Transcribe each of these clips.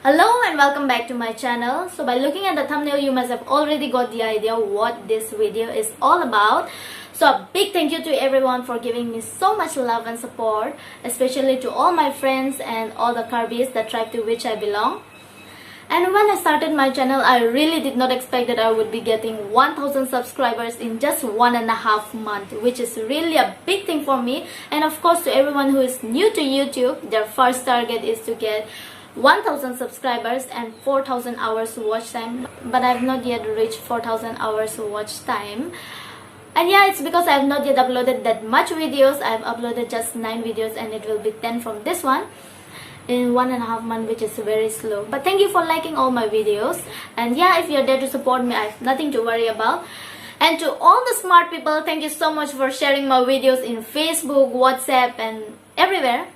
Hello and welcome back to my channel. So by looking at the thumbnail, you must have already got the idea what this video is all about. So a big thank you to everyone for giving me so much love and support, especially to all my friends and all the Karbis, the tribe to which I belong. And when I started my channel, I really did not expect that I would be getting 1000 subscribers in just 1.5 months, which is really a big thing for me. And of course, to everyone who is new to YouTube, their first target is to get 1000 subscribers and 4000 hours watch time, but I've not yet reached 4000 hours watch time. And yeah, it's because I have not yet uploaded that much videos. I've uploaded just 9 videos and it will be 10 from this one in 1.5 months, which is very slow. But thank you for liking all my videos. And yeah, if you're there to support me, I have nothing to worry about. And to all the smart people, thank you so much for sharing my videos in Facebook, WhatsApp, and everywhere.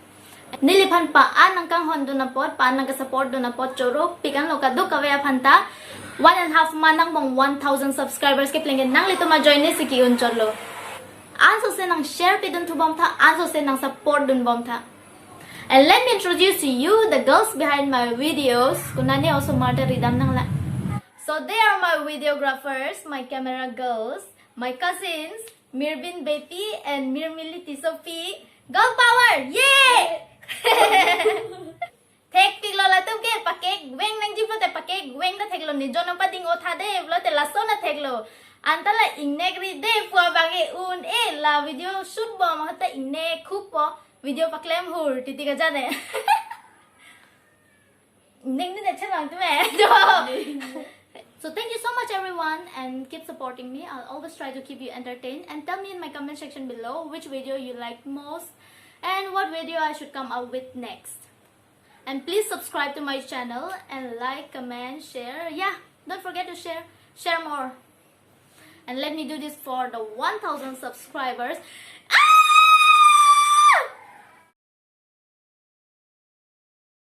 Nilipan paan ang kanghon do na pot, paan ang support do na pot, choro, pikan lo kadu kawaya panta, 1.5 manang mong 1000 subscribers kay plingin nang lito ma-join ni si Kiun chorlo. Anso sen ang share pi dun tu bom tha, anso sen ang support dun bom tha. And let me introduce to you the girls behind my videos. Kunani also marta ridam nang la. So they are my videographers, my camera girls, my cousins, Mirbin Betty and Mirmiliti Sophie. Girl power! Yay! Thek tiglo la tum ke pakek weng nang jiplo te pakek weng na theklo ni jono pading otha de vlo te laso na theklo antala inegri de fwa bage un e la video shoot bo ma ta inne khup po video paklem hur titi ga jane ning ni de chang tu me So thank you so much everyone and keep supporting me. I'll always try to keep you entertained, and tell me in my comment section below which video you liked most and what video I should come up with next. And please subscribe to my channel and like, comment, share. Yeah, don't forget to share more. And let me do this for the 1000 subscribers. Ah!